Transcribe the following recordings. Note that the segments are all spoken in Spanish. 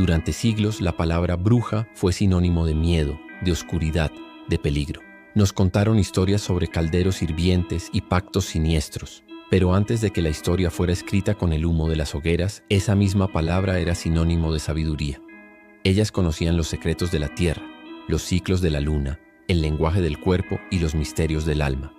Durante siglos, la palabra bruja fue sinónimo de miedo, de oscuridad, de peligro. Nos contaron historias sobre calderos hirvientes y pactos siniestros, pero antes de que la historia fuera escrita con el humo de las hogueras, esa misma palabra era sinónimo de sabiduría. Ellas conocían los secretos de la tierra, los ciclos de la luna, el lenguaje del cuerpo y los misterios del alma.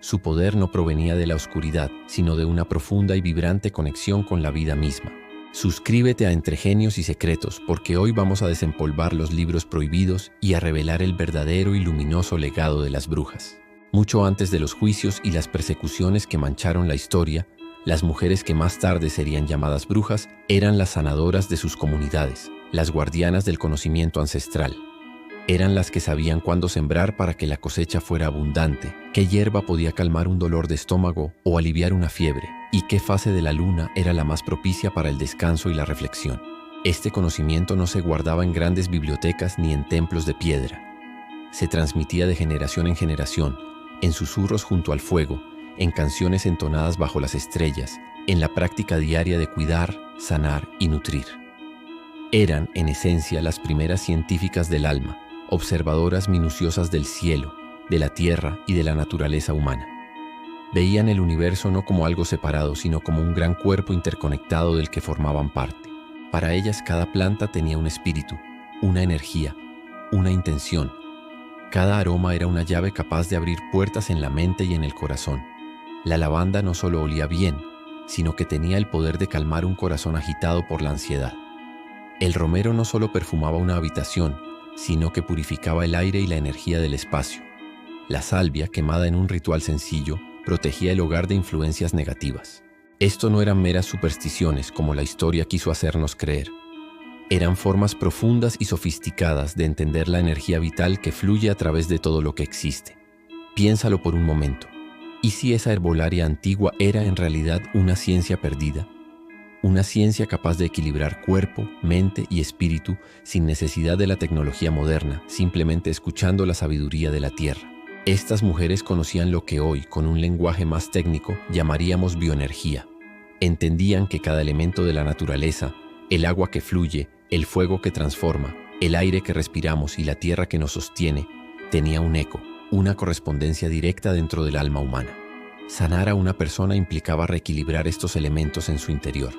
Su poder no provenía de la oscuridad, sino de una profunda y vibrante conexión con la vida misma. Suscríbete a Entre Genios y Secretos, porque hoy vamos a desempolvar los libros prohibidos y a revelar el verdadero y luminoso legado de las brujas. Mucho antes de los juicios y las persecuciones que mancharon la historia, las mujeres que más tarde serían llamadas brujas eran las sanadoras de sus comunidades, las guardianas del conocimiento ancestral. Eran las que sabían cuándo sembrar para que la cosecha fuera abundante, qué hierba podía calmar un dolor de estómago o aliviar una fiebre, y qué fase de la luna era la más propicia para el descanso y la reflexión. Este conocimiento no se guardaba en grandes bibliotecas ni en templos de piedra. Se transmitía de generación en generación, en susurros junto al fuego, en canciones entonadas bajo las estrellas, en la práctica diaria de cuidar, sanar y nutrir. Eran, en esencia, las primeras científicas del alma, observadoras minuciosas del cielo, de la tierra y de la naturaleza humana. Veían el universo no como algo separado, sino como un gran cuerpo interconectado del que formaban parte. Para ellas cada planta tenía un espíritu, una energía, una intención. Cada aroma era una llave capaz de abrir puertas en la mente y en el corazón. La lavanda no solo olía bien, sino que tenía el poder de calmar un corazón agitado por la ansiedad. El romero no solo perfumaba una habitación, sino que purificaba el aire y la energía del espacio. La salvia, quemada en un ritual sencillo, protegía el hogar de influencias negativas. Esto no eran meras supersticiones como la historia quiso hacernos creer. Eran formas profundas y sofisticadas de entender la energía vital que fluye a través de todo lo que existe. Piénsalo por un momento. ¿Y si esa herbolaria antigua era en realidad una ciencia perdida? Una ciencia capaz de equilibrar cuerpo, mente y espíritu sin necesidad de la tecnología moderna, simplemente escuchando la sabiduría de la tierra. Estas mujeres conocían lo que hoy, con un lenguaje más técnico, llamaríamos bioenergía. Entendían que cada elemento de la naturaleza, el agua que fluye, el fuego que transforma, el aire que respiramos y la tierra que nos sostiene, tenía un eco, una correspondencia directa dentro del alma humana. Sanar a una persona implicaba reequilibrar estos elementos en su interior.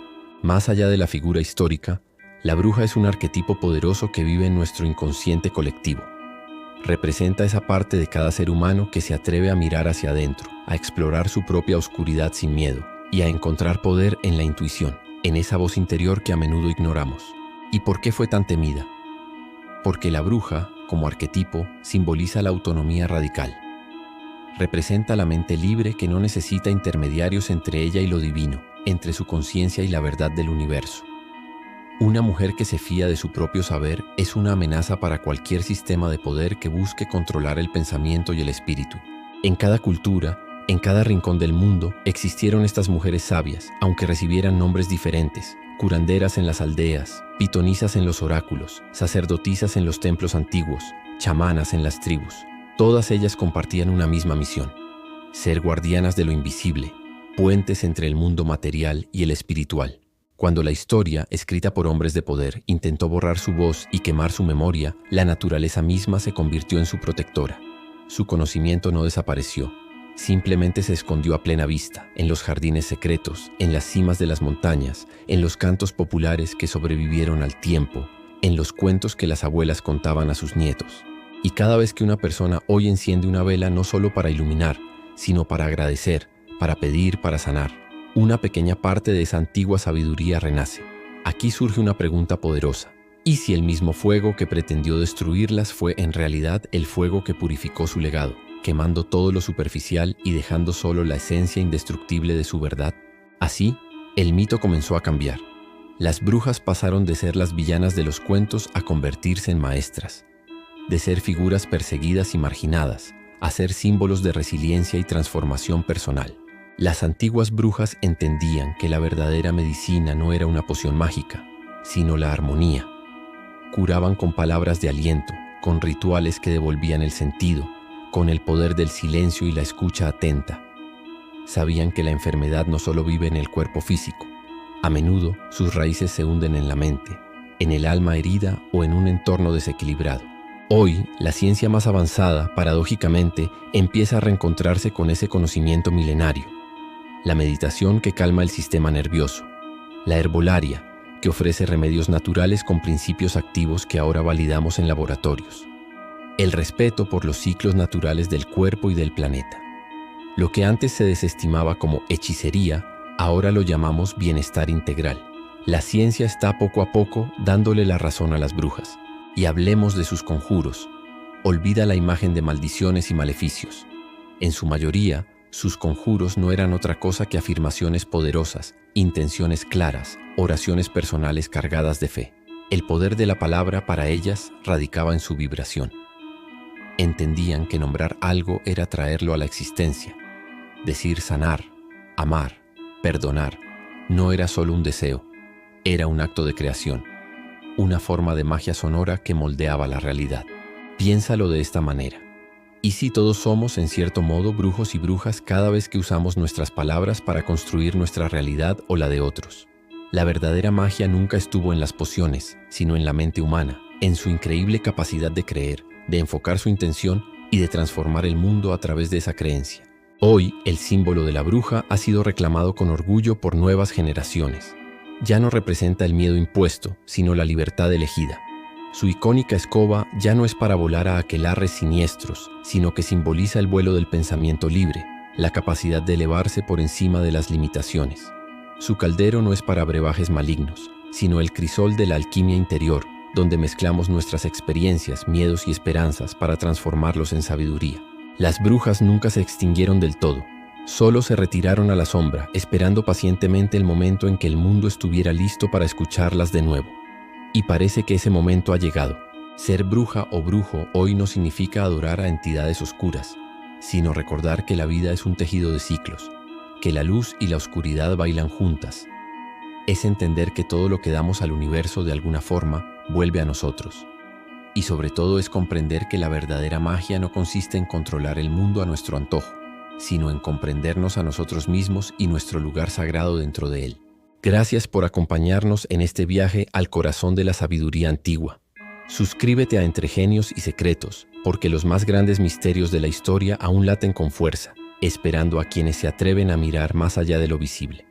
Más allá de la figura histórica, la bruja es un arquetipo poderoso que vive en nuestro inconsciente colectivo. Representa esa parte de cada ser humano que se atreve a mirar hacia adentro, a explorar su propia oscuridad sin miedo y a encontrar poder en la intuición, en esa voz interior que a menudo ignoramos. ¿Y por qué fue tan temida? Porque la bruja, como arquetipo, simboliza la autonomía radical. Representa la mente libre que no necesita intermediarios entre ella y lo divino, entre su conciencia y la verdad del universo. Una mujer que se fía de su propio saber es una amenaza para cualquier sistema de poder que busque controlar el pensamiento y el espíritu. En cada cultura, en cada rincón del mundo, existieron estas mujeres sabias, aunque recibieran nombres diferentes: curanderas en las aldeas, pitonisas en los oráculos, sacerdotisas en los templos antiguos, chamanas en las tribus. Todas ellas compartían una misma misión: ser guardianas de lo invisible, puentes entre el mundo material y el espiritual. Cuando la historia, escrita por hombres de poder, intentó borrar su voz y quemar su memoria, la naturaleza misma se convirtió en su protectora. Su conocimiento no desapareció, simplemente se escondió a plena vista, en los jardines secretos, en las cimas de las montañas, en los cantos populares que sobrevivieron al tiempo, en los cuentos que las abuelas contaban a sus nietos. Y cada vez que una persona hoy enciende una vela no solo para iluminar, sino para agradecer, para pedir, para sanar, una pequeña parte de esa antigua sabiduría renace. Aquí surge una pregunta poderosa: ¿y si el mismo fuego que pretendió destruirlas fue en realidad el fuego que purificó su legado, quemando todo lo superficial y dejando solo la esencia indestructible de su verdad? Así, el mito comenzó a cambiar. Las brujas pasaron de ser las villanas de los cuentos a convertirse en maestras, de ser figuras perseguidas y marginadas, a ser símbolos de resiliencia y transformación personal. Las antiguas brujas entendían que la verdadera medicina no era una poción mágica, sino la armonía. Curaban con palabras de aliento, con rituales que devolvían el sentido, con el poder del silencio y la escucha atenta. Sabían que la enfermedad no solo vive en el cuerpo físico, a menudo sus raíces se hunden en la mente, en el alma herida o en un entorno desequilibrado. Hoy, la ciencia más avanzada, paradójicamente, empieza a reencontrarse con ese conocimiento milenario. La meditación que calma el sistema nervioso. La herbolaria, que ofrece remedios naturales con principios activos que ahora validamos en laboratorios. El respeto por los ciclos naturales del cuerpo y del planeta. Lo que antes se desestimaba como hechicería, ahora lo llamamos bienestar integral. La ciencia está poco a poco dándole la razón a las brujas. Y hablemos de sus conjuros. Olvida la imagen de maldiciones y maleficios. En su mayoría, sus conjuros no eran otra cosa que afirmaciones poderosas, intenciones claras, oraciones personales cargadas de fe. El poder de la palabra para ellas radicaba en su vibración. Entendían que nombrar algo era traerlo a la existencia. Decir sanar, amar, perdonar, no era solo un deseo, era un acto de creación. Una forma de magia sonora que moldeaba la realidad. Piénsalo de esta manera. ¿Y si todos somos, en cierto modo, brujos y brujas cada vez que usamos nuestras palabras para construir nuestra realidad o la de otros? La verdadera magia nunca estuvo en las pociones, sino en la mente humana, en su increíble capacidad de creer, de enfocar su intención y de transformar el mundo a través de esa creencia. Hoy, el símbolo de la bruja ha sido reclamado con orgullo por nuevas generaciones. Ya no representa el miedo impuesto, sino la libertad elegida. Su icónica escoba ya no es para volar a aquelarres siniestros, sino que simboliza el vuelo del pensamiento libre, la capacidad de elevarse por encima de las limitaciones. Su caldero no es para brebajes malignos, sino el crisol de la alquimia interior, donde mezclamos nuestras experiencias, miedos y esperanzas para transformarlos en sabiduría. Las brujas nunca se extinguieron del todo. Solo se retiraron a la sombra, esperando pacientemente el momento en que el mundo estuviera listo para escucharlas de nuevo. Y parece que ese momento ha llegado. Ser bruja o brujo hoy no significa adorar a entidades oscuras, sino recordar que la vida es un tejido de ciclos, que la luz y la oscuridad bailan juntas. Es entender que todo lo que damos al universo de alguna forma vuelve a nosotros. Y sobre todo es comprender que la verdadera magia no consiste en controlar el mundo a nuestro antojo, sino en comprendernos a nosotros mismos y nuestro lugar sagrado dentro de él. Gracias por acompañarnos en este viaje al corazón de la sabiduría antigua. Suscríbete a Entre Genios y Secretos, porque los más grandes misterios de la historia aún laten con fuerza, esperando a quienes se atreven a mirar más allá de lo visible.